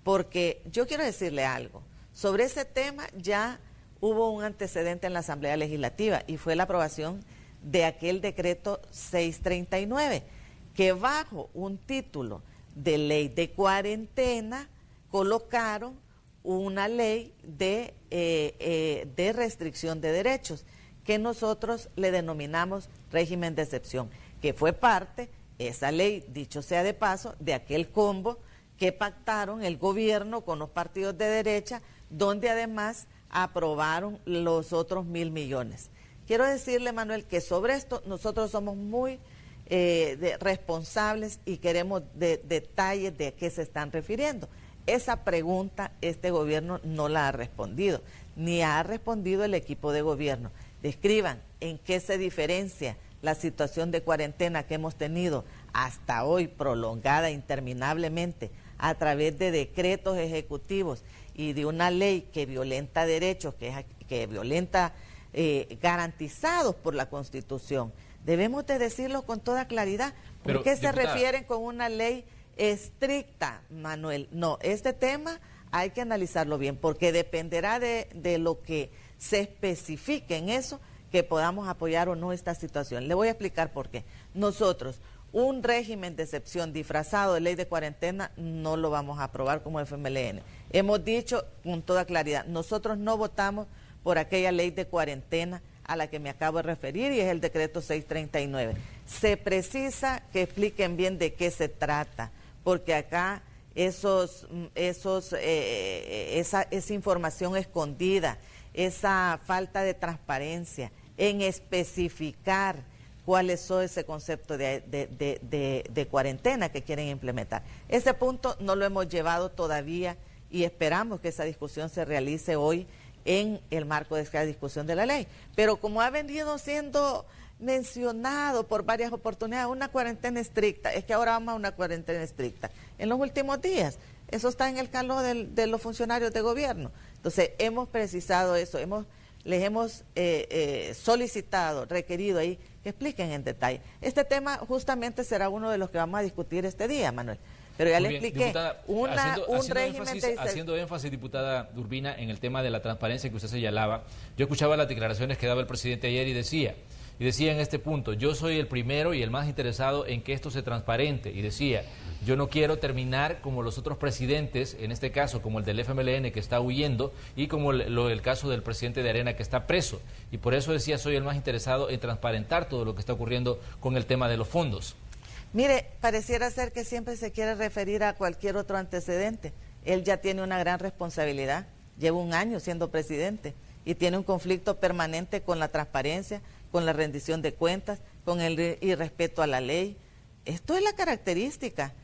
porque yo quiero decirle algo, sobre ese tema ya hubo un antecedente en la Asamblea Legislativa y fue la aprobación de aquel decreto 639, que bajo un título de ley de cuarentena colocaron una ley de restricción de derechos, que nosotros le denominamos régimen de excepción, que fue parte, esa ley, dicho sea de paso, de aquel combo que pactaron el gobierno con los partidos de derecha, donde además aprobaron los otros 1.000 millones. Quiero decirle, Manuel, que sobre esto nosotros somos muy responsables y queremos detalles de a qué se están refiriendo. Esa pregunta este gobierno no la ha respondido, ni ha respondido el equipo de gobierno. Describan en qué se diferencia la situación de cuarentena que hemos tenido hasta hoy, prolongada interminablemente, a través de decretos ejecutivos y de una ley que violenta derechos, que violenta garantizados por la Constitución. Debemos de decirlo con toda claridad. ¿Por qué se refieren con una ley estricta, Manuel? No, este tema hay que analizarlo bien, porque dependerá de lo que se especifique en eso, que podamos apoyar o no esta situación. Le voy a explicar por qué. Nosotros, un régimen de excepción disfrazado de ley de cuarentena, no lo vamos a aprobar como FMLN. Hemos dicho con toda claridad, nosotros no votamos por aquella ley de cuarentena a la que me acabo de referir, y es el decreto 639. Se precisa que expliquen bien de qué se trata, porque acá esa información escondida, esa falta de transparencia en especificar cuál es ese concepto de cuarentena que quieren implementar. Ese punto no lo hemos llevado todavía y esperamos que esa discusión se realice hoy en el marco de esta discusión de la ley. Pero como ha venido siendo mencionado por varias oportunidades, una cuarentena estricta, es que ahora vamos a una cuarentena estricta. En los últimos días, eso está en el calor de los funcionarios de gobierno. Entonces, hemos precisado eso, hemos les hemos solicitado, requerido ahí, que expliquen en detalle. Este tema justamente será uno de los que vamos a discutir este día, Manuel. Pero ya le expliqué, diputada, haciendo énfasis, diputada Urbina, en el tema de la transparencia que usted señalaba, yo escuchaba las declaraciones que daba el presidente ayer y decía en este punto, yo soy el primero y el más interesado en que esto se transparente, y decía, yo no quiero terminar como los otros presidentes, en este caso como el del FMLN que está huyendo y como el caso del presidente de Arena que está preso, y por eso decía, soy el más interesado en transparentar todo lo que está ocurriendo con el tema de los fondos. Mire, pareciera ser que siempre se quiere referir a cualquier otro antecedente. Él ya tiene una gran responsabilidad, lleva 1 año siendo presidente y tiene un conflicto permanente con la transparencia, con la rendición de cuentas, con el irrespeto a la ley. Esto es la característica,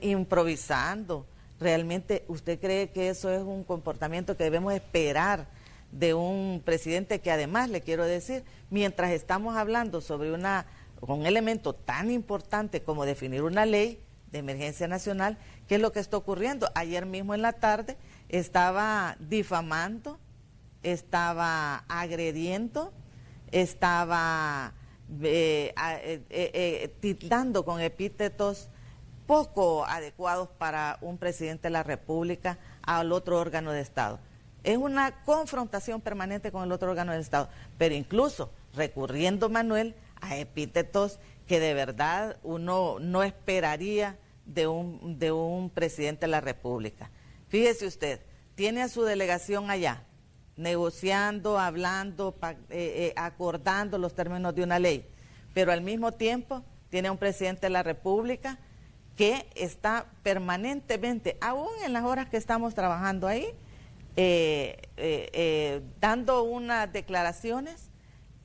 improvisando. ¿Realmente usted cree que eso es un comportamiento que debemos esperar de un presidente que además, le quiero decir, mientras estamos hablando sobre un elemento tan importante como definir una ley de emergencia nacional, ¿qué es lo que está ocurriendo? Ayer mismo en la tarde estaba difamando, estaba agrediendo, estaba tildando con epítetos poco adecuados para un presidente de la República al otro órgano de Estado. Es una confrontación permanente con el otro órgano del Estado, pero incluso recurriendo, Manuel, a epítetos que de verdad uno no esperaría de un presidente de la República. Fíjese usted, tiene a su delegación allá, negociando, hablando, acordando los términos de una ley, pero al mismo tiempo tiene a un presidente de la República que está permanentemente, aún en las horas que estamos trabajando ahí, dando unas declaraciones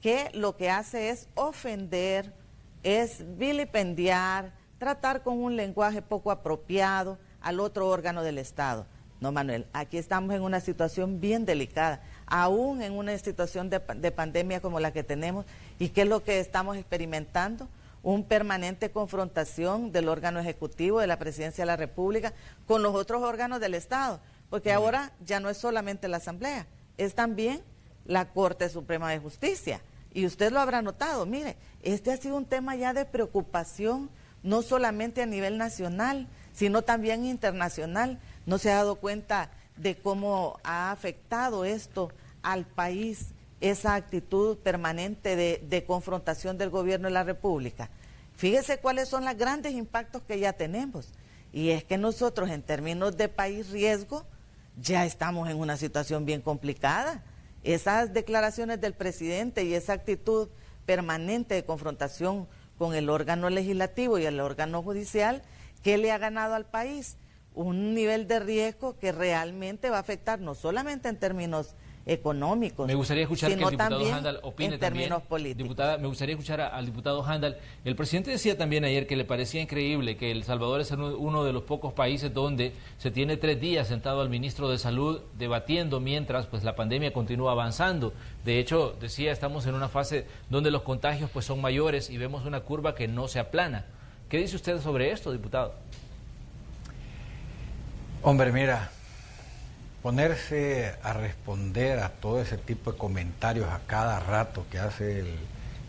que lo que hace es ofender, es vilipendiar, tratar con un lenguaje poco apropiado al otro órgano del Estado. No, Manuel, aquí estamos en una situación bien delicada, aún en una situación de pandemia como la que tenemos. ¿Y qué es lo que estamos experimentando? Un permanente confrontación del órgano ejecutivo, de la Presidencia de la República, con los otros órganos del Estado, porque ahora ya no es solamente la Asamblea, es también la Corte Suprema de Justicia. Y usted lo habrá notado, mire, este ha sido un tema ya de preocupación, no solamente a nivel nacional, sino también internacional. No se ha dado cuenta de cómo ha afectado esto al país, esa actitud permanente de confrontación del gobierno de la República. Fíjese cuáles son los grandes impactos que ya tenemos. Y es que nosotros, en términos de país riesgo, ya estamos en una situación bien complicada. Esas declaraciones del presidente y esa actitud permanente de confrontación con el órgano legislativo y el órgano judicial, ¿qué le ha ganado al país? Un nivel de riesgo que realmente va a afectar no solamente en términos económicos, me gustaría escuchar que el diputado Handal opine en términos políticos. Diputada, me gustaría escuchar al diputado Handal. El presidente decía también ayer que le parecía increíble que El Salvador es uno de los pocos países donde se tiene 3 días sentado al ministro de Salud debatiendo mientras pues la pandemia continúa avanzando. De hecho, decía, estamos en una fase donde los contagios pues son mayores y vemos una curva que no se aplana. ¿Qué dice usted sobre esto, diputado? Hombre, mira, ponerse a responder a todo ese tipo de comentarios a cada rato que hace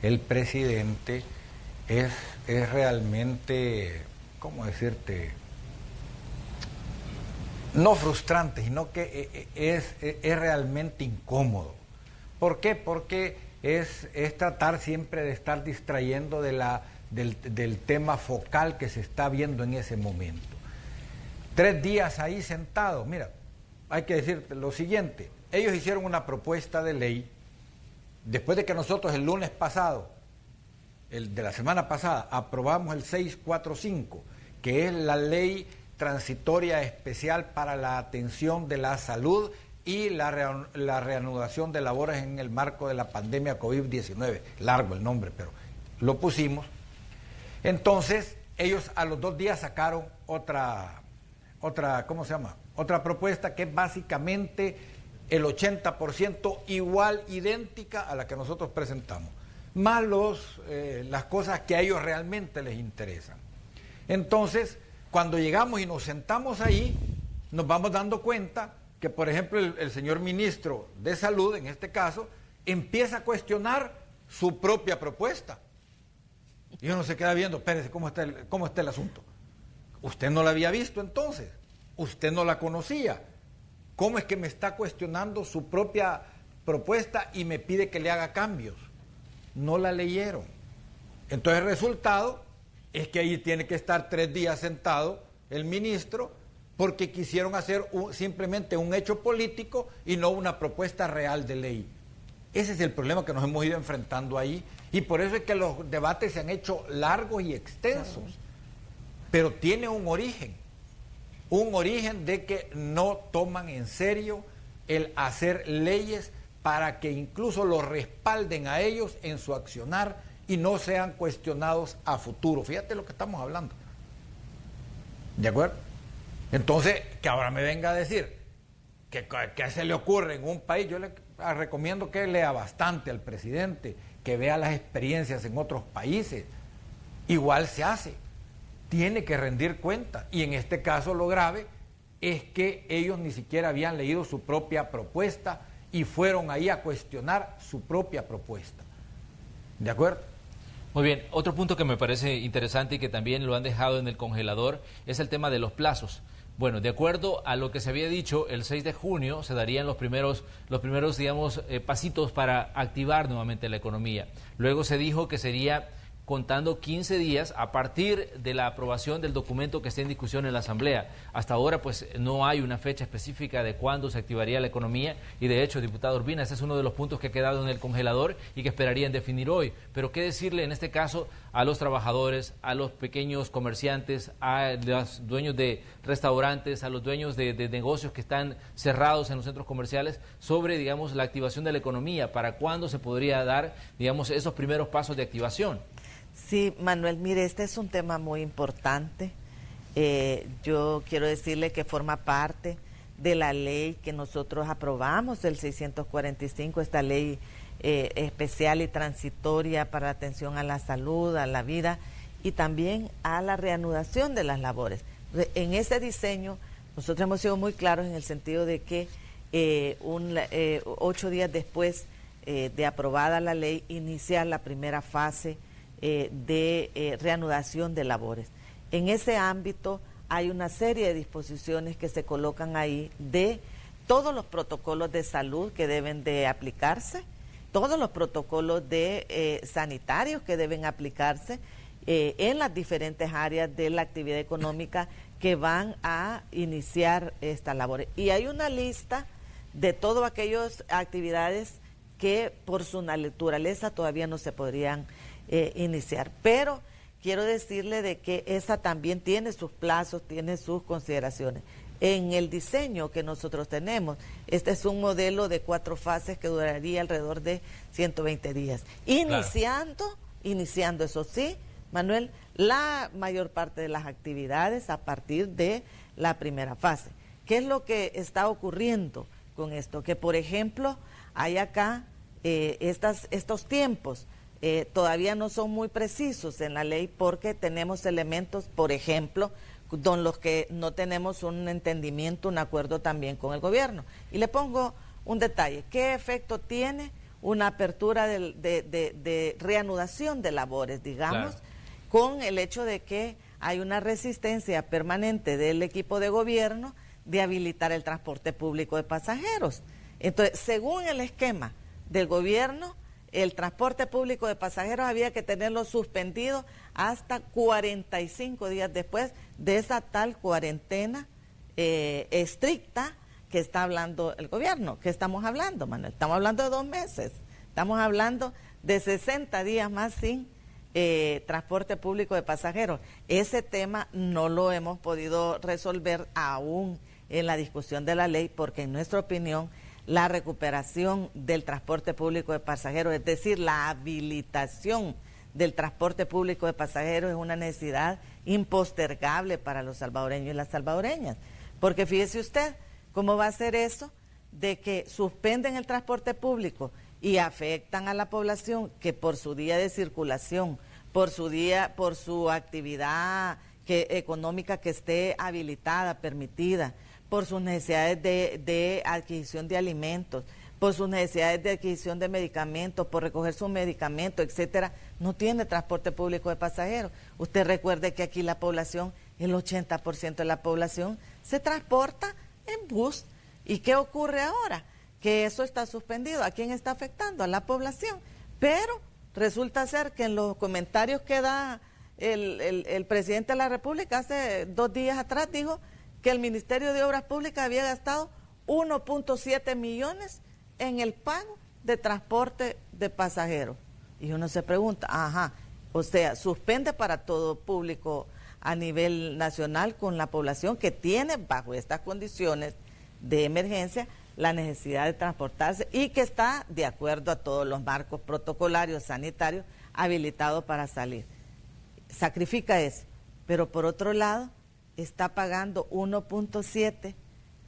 el presidente es realmente, ¿cómo decirte? No frustrante, sino que es realmente incómodo. ¿Por qué? Porque es tratar siempre de estar distrayendo del tema focal que se está viendo en ese momento. 3 días ahí sentados, mira, hay que decir lo siguiente, ellos hicieron una propuesta de ley, después de que nosotros el lunes pasado, el de la semana pasada, aprobamos el 645, que es la ley transitoria especial para la atención de la salud y la reanudación de labores en el marco de la pandemia COVID-19, largo el nombre, pero lo pusimos. Entonces, ellos a los 2 días sacaron otra, ¿cómo se llama? Otra propuesta que es básicamente el 80% igual, idéntica a la que nosotros presentamos, más las cosas que a ellos realmente les interesan. Entonces, cuando llegamos y nos sentamos ahí, nos vamos dando cuenta que, por ejemplo, el señor ministro de Salud, en este caso, empieza a cuestionar su propia propuesta. Y uno se queda viendo, espérese, ¿cómo está el asunto? Usted no la había visto entonces, usted no la conocía. ¿Cómo es que me está cuestionando su propia propuesta y me pide que le haga cambios? No la leyeron. Entonces el resultado es que ahí tiene que estar 3 días sentado el ministro porque quisieron hacer simplemente un hecho político y no una propuesta real de ley. Ese es el problema que nos hemos ido enfrentando ahí y por eso es que los debates se han hecho largos y extensos. Pero tiene un origen de que no toman en serio el hacer leyes para que incluso los respalden a ellos en su accionar y no sean cuestionados a futuro. Fíjate lo que estamos hablando. ¿De acuerdo? Entonces, que ahora me venga a decir que se le ocurre en un país, yo le recomiendo que lea bastante al presidente, que vea las experiencias en otros países. Igual se hace. Tiene que rendir cuenta. Y en este caso lo grave es que ellos ni siquiera habían leído su propia propuesta y fueron ahí a cuestionar su propia propuesta. ¿De acuerdo? Muy bien, otro punto que me parece interesante y que también lo han dejado en el congelador es el tema de los plazos. Bueno, de acuerdo a lo que se había dicho, el 6 de junio se darían los primeros digamos, pasitos para activar nuevamente la economía. Luego se dijo que sería contando 15 días a partir de la aprobación del documento que está en discusión en la Asamblea. Hasta ahora, pues, no hay una fecha específica de cuándo se activaría la economía y, de hecho, diputado Urbina, ese es uno de los puntos que ha quedado en el congelador y que esperarían definir hoy. Pero, ¿qué decirle en este caso a los trabajadores, a los pequeños comerciantes, a los dueños de restaurantes, a los dueños de negocios que están cerrados en los centros comerciales sobre, digamos, la activación de la economía? ¿Para cuándo se podría dar, digamos, esos primeros pasos de activación? Sí, Manuel, mire, este es un tema muy importante. Yo quiero decirle que forma parte de la ley que nosotros aprobamos, el 645, esta ley especial y transitoria para la atención a la salud, a la vida y también a la reanudación de las labores. En ese diseño, nosotros hemos sido muy claros en el sentido de que 8 días después de aprobada la ley, iniciar la primera fase de reanudación de labores. En ese ámbito hay una serie de disposiciones que se colocan ahí de todos los protocolos de salud que deben de aplicarse, todos los protocolos de sanitarios que deben aplicarse en las diferentes áreas de la actividad económica que van a iniciar estas labores. Y hay una lista de todas aquellas actividades que por su naturaleza todavía no se podrían iniciar, pero quiero decirle de que esa también tiene sus plazos, tiene sus consideraciones. En el diseño que nosotros tenemos, este es un modelo de 4 fases que duraría alrededor de 120 días. Iniciando, eso sí, Manuel, la mayor parte de las actividades a partir de la primera fase. ¿Qué es lo que está ocurriendo con esto? Que, por ejemplo, hay acá estos tiempos todavía no son muy precisos en la ley porque tenemos elementos, por ejemplo, con los que no tenemos un entendimiento, un acuerdo también con el gobierno. Y le pongo un detalle. ¿Qué efecto tiene una apertura de reanudación de labores, digamos, claro, con el hecho de que hay una resistencia permanente del equipo de gobierno de habilitar el transporte público de pasajeros? Entonces, según el esquema del gobierno, el transporte público de pasajeros había que tenerlo suspendido hasta 45 días después de esa tal cuarentena estricta que está hablando el gobierno. ¿Qué estamos hablando, Manuel? Estamos hablando de 2 meses. Estamos hablando de 60 días más sin transporte público de pasajeros. Ese tema no lo hemos podido resolver aún en la discusión de la ley porque, en nuestra opinión, la recuperación del transporte público de pasajeros, es decir, la habilitación del transporte público de pasajeros es una necesidad impostergable para los salvadoreños y las salvadoreñas. Porque fíjese usted cómo va a ser eso de que suspenden el transporte público y afectan a la población que por su día de circulación, por su actividad económica que esté habilitada, permitida, por sus necesidades de adquisición de alimentos, por sus necesidades de adquisición de medicamentos, por recoger sus medicamentos, etcétera, no tiene transporte público de pasajeros. Usted recuerde que aquí la población, el 80% de la población se transporta en bus. ¿Y qué ocurre ahora? Que eso está suspendido. ¿A quién está afectando? A la población. Pero resulta ser que en los comentarios que da el presidente de la República hace 2 días atrás dijo que el Ministerio de Obras Públicas había gastado 1.7 millones en el pago de transporte de pasajeros. Y uno se pregunta, o sea, suspende para todo público a nivel nacional con la población que tiene bajo estas condiciones de emergencia la necesidad de transportarse y que está de acuerdo a todos los marcos protocolarios sanitarios habilitados para salir. Sacrifica eso, pero por otro lado está pagando 1.7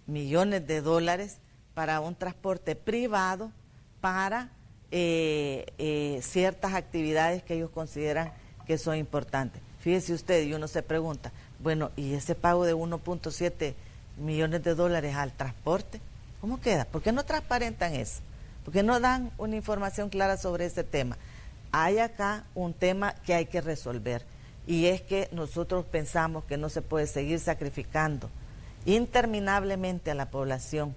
millones de dólares para un transporte privado para ciertas actividades que ellos consideran que son importantes. Fíjese usted, y uno se pregunta, bueno, ¿y ese pago de 1.7 millones de dólares al transporte? ¿Cómo queda? ¿Por qué no transparentan eso? ¿Por qué no dan una información clara sobre ese tema? Hay acá un tema que hay que resolver, y es que nosotros pensamos que no se puede seguir sacrificando interminablemente a la población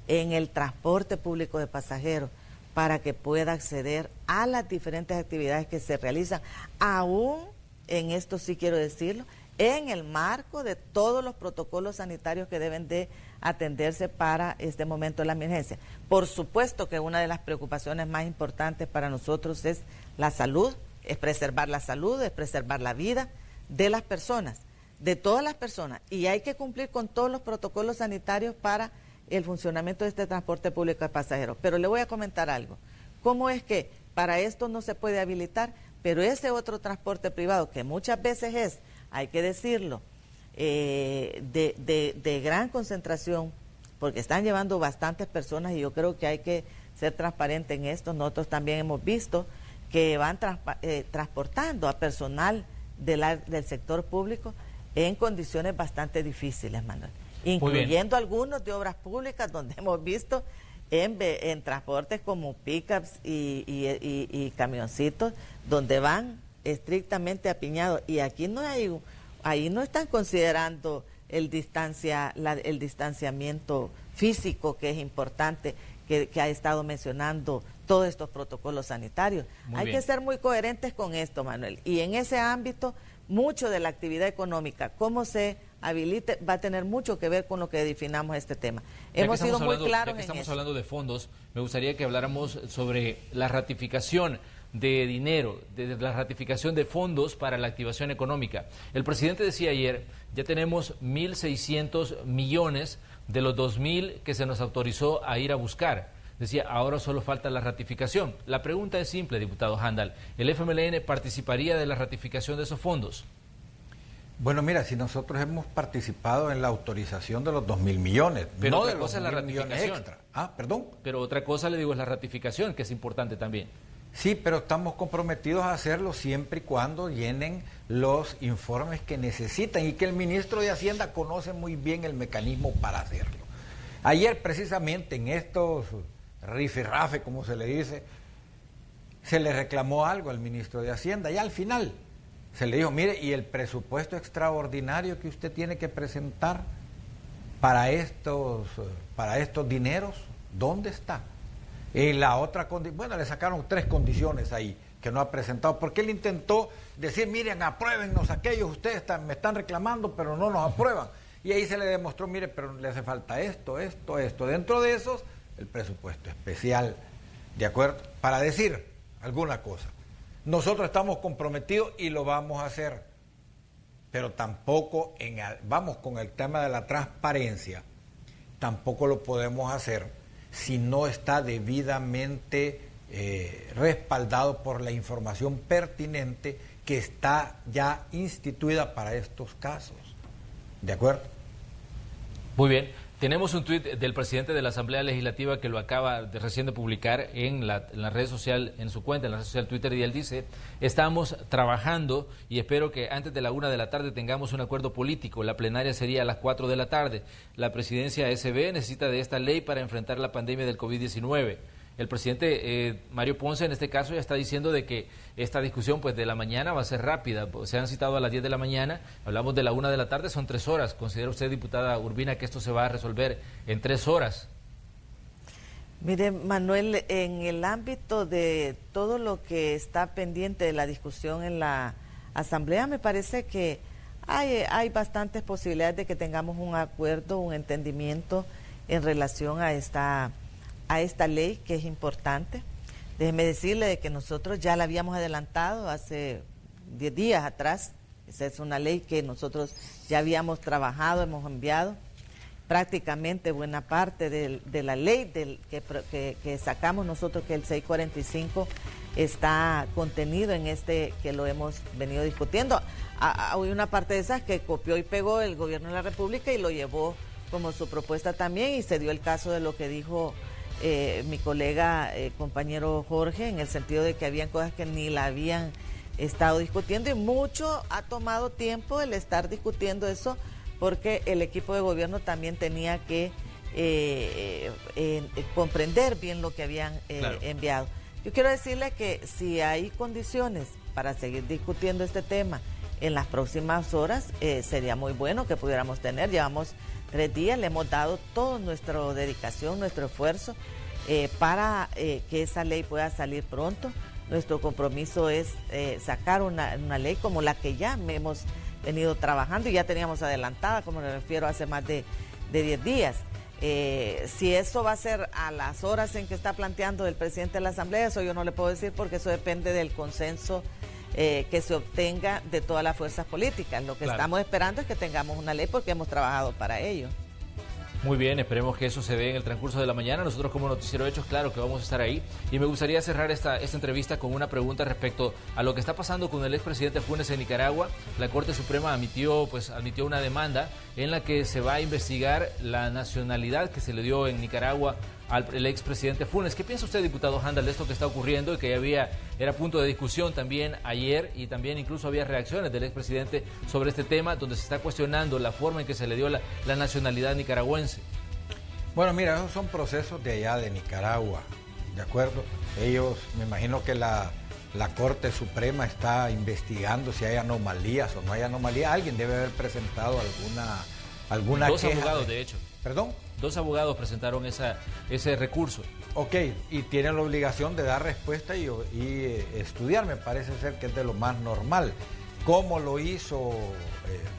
en el transporte público de pasajeros para que pueda acceder a las diferentes actividades que se realizan, aún en esto sí quiero decirlo, en el marco de todos los protocolos sanitarios que deben de atenderse para este momento de la emergencia. Por supuesto que una de las preocupaciones más importantes para nosotros es la salud, es preservar la salud, es preservar la vida de las personas, de todas las personas, y hay que cumplir con todos los protocolos sanitarios para el funcionamiento de este transporte público de pasajeros. Pero le voy a comentar algo. ¿Cómo es que para esto no se puede habilitar? Pero ese otro transporte privado, que muchas veces es, hay que decirlo, de gran concentración, porque están llevando bastantes personas, y yo creo que hay que ser transparente en esto. Nosotros también hemos visto que van transportando a personal del sector público en condiciones bastante difíciles, Manuel, incluyendo algunos de obras públicas, donde hemos visto en transportes como pickups y camioncitos, donde van estrictamente apiñados, y aquí no hay, ahí no están considerando el distanciamiento físico, que es importante, que ha estado mencionando todos estos protocolos sanitarios. Hay que ser muy coherentes con esto, Manuel, y en ese ámbito mucho de la actividad económica, cómo se habilite, va a tener mucho que ver con lo que definamos este tema. Hemos sido muy claros en eso. Estamos hablando de fondos, me gustaría que habláramos sobre la ratificación de dinero, de la ratificación de fondos para la activación económica. El presidente decía ayer, ya tenemos 1.600 millones de los 2.000 que se nos autorizó a ir a buscar. Decía, ahora solo falta la ratificación. La pregunta es simple, diputado Handal. ¿El FMLN participaría de la ratificación de esos fondos? Bueno, mira, si nosotros hemos participado en la autorización de los 2.000 millones, pero no otra de cosa los es la 1.000 millones ratificación. extra. Perdón. Pero otra cosa, le digo, es la ratificación, que es importante también. Sí, pero estamos comprometidos a hacerlo siempre y cuando llenen los informes que necesitan, y que el ministro de Hacienda conoce muy bien el mecanismo para hacerlo. Ayer, precisamente, en estos rifirrafe, como se le dice, se le reclamó algo al ministro de Hacienda, y al final se le dijo, mire, y el presupuesto extraordinario que usted tiene que presentar para estos dineros, ¿dónde está? Y la otra condición, bueno, le sacaron 3 condiciones ahí que no ha presentado, porque él intentó decir, miren, apruébennos aquellos, ustedes me están reclamando, pero no nos aprueban. Y ahí se le demostró, mire, pero le hace falta esto. Dentro de esos, el presupuesto especial, ¿de acuerdo? Para decir alguna cosa. Nosotros estamos comprometidos y lo vamos a hacer, pero tampoco, vamos con el tema de la transparencia, tampoco lo podemos hacer si no está debidamente respaldado por la información pertinente que está ya instituida para estos casos. ¿De acuerdo? Muy bien. Tenemos un tuit del presidente de la Asamblea Legislativa que lo acaba recién de publicar en la red social, en su cuenta, en la red social Twitter, y él dice: estamos trabajando y espero que antes de la 1 de la tarde tengamos un acuerdo político. La plenaria sería a las 4 de la tarde. La presidencia SB necesita de esta ley para enfrentar la pandemia del COVID-19. El presidente Mario Ponce en este caso ya está diciendo de que esta discusión pues de la mañana va a ser rápida. Se han citado a las 10 de la mañana, hablamos de la 1 de la tarde, son 3 horas. ¿Considera usted, diputada Urbina, que esto se va a resolver en 3 horas? Mire, Manuel, en el ámbito de todo lo que está pendiente de la discusión en la Asamblea, me parece que hay bastantes posibilidades de que tengamos un acuerdo, un entendimiento en relación a esta ley, que es importante. Déjeme decirle de que nosotros ya la habíamos adelantado hace 10 días atrás. Esa es una ley que nosotros ya habíamos trabajado, hemos enviado prácticamente buena parte de la ley que sacamos nosotros, que el 645 está contenido en este que lo hemos venido discutiendo. Hay una parte de esas que copió y pegó el gobierno de la República y lo llevó como su propuesta también, y se dio el caso de lo que dijo mi colega, compañero Jorge, en el sentido de que habían cosas que ni la habían estado discutiendo, y mucho ha tomado tiempo el estar discutiendo eso, porque el equipo de gobierno también tenía que comprender bien lo que habían enviado. Yo quiero decirle que si hay condiciones para seguir discutiendo este tema en las próximas horas, sería muy bueno que pudiéramos tener. Llevamos 3 días, le hemos dado toda nuestra dedicación, nuestro esfuerzo para que esa ley pueda salir pronto. Nuestro compromiso es sacar una ley como la que ya hemos venido trabajando y ya teníamos adelantada, como me refiero, hace más de 10 días. Si eso va a ser a las horas en que está planteando el presidente de la Asamblea, eso yo no le puedo decir, porque eso depende del consenso que se obtenga de todas las fuerzas políticas. Lo que estamos esperando es que tengamos una ley, porque hemos trabajado para ello. Muy bien, esperemos que eso se dé en el transcurso de la mañana. Nosotros como Noticiero Hechos, claro que vamos a estar ahí. Y me gustaría cerrar esta entrevista con una pregunta respecto a lo que está pasando con el expresidente Funes en Nicaragua. La Corte Suprema admitió una demanda en la que se va a investigar la nacionalidad que se le dio en Nicaragua al expresidente Funes. ¿Qué piensa usted, diputado Handal, de esto que está ocurriendo y que era punto de discusión también ayer, y también incluso había reacciones del expresidente sobre este tema, donde se está cuestionando la forma en que se le dio la nacionalidad nicaragüense? Bueno, mira, esos son procesos de allá de Nicaragua, ¿de acuerdo? Ellos, me imagino que la Corte Suprema está investigando si hay anomalías o no hay anomalías. Alguien debe haber presentado alguna queja. 2 abogados, de hecho. ¿Perdón? 2 abogados presentaron ese recurso. Ok, y tienen la obligación de dar respuesta y estudiar, me parece ser que es de lo más normal. ¿Cómo lo hizo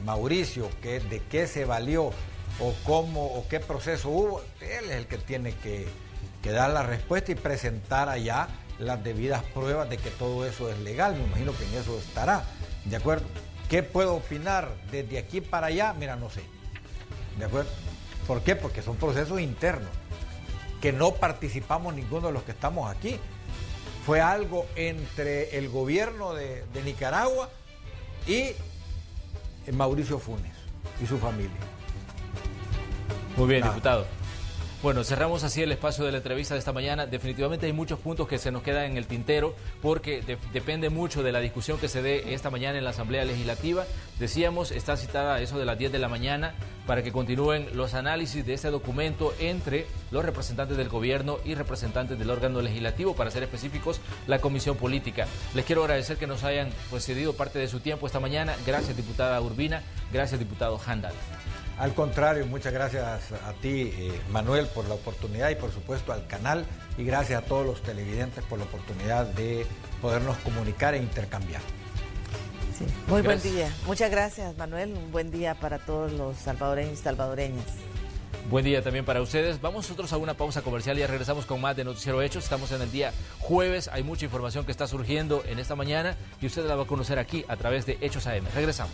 Mauricio? ¿De qué se valió? ¿O qué proceso hubo? Él es el que tiene que dar la respuesta y presentar allá las debidas pruebas de que todo eso es legal. Me imagino que en eso estará, ¿de acuerdo? ¿Qué puedo opinar desde aquí para allá? Mira, no sé, ¿de acuerdo? ¿Por qué? Porque son procesos internos, que no participamos ninguno de los que estamos aquí. Fue algo entre el gobierno de Nicaragua y Mauricio Funes y su familia. Muy bien, diputado. Bueno, cerramos así el espacio de la entrevista de esta mañana. Definitivamente hay muchos puntos que se nos quedan en el tintero, porque depende mucho de la discusión que se dé esta mañana en la Asamblea Legislativa. Decíamos, está citada a eso de las 10 de la mañana para que continúen los análisis de este documento entre los representantes del gobierno y representantes del órgano legislativo, para ser específicos, la Comisión Política. Les quiero agradecer que nos hayan cedido parte de su tiempo esta mañana. Gracias, diputada Urbina. Gracias, diputado Handal. Al contrario, muchas gracias a ti, Manuel, por la oportunidad, y por supuesto al canal, y gracias a todos los televidentes por la oportunidad de podernos comunicar e intercambiar. Sí, muy buen día. Muchas gracias, Manuel. Un buen día para todos los salvadoreños y salvadoreñas. Buen día también para ustedes. Vamos nosotros a una pausa comercial y ya regresamos con más de Noticiero Hechos. Estamos en el día jueves, hay mucha información que está surgiendo en esta mañana y usted la va a conocer aquí a través de Hechos AM. Regresamos.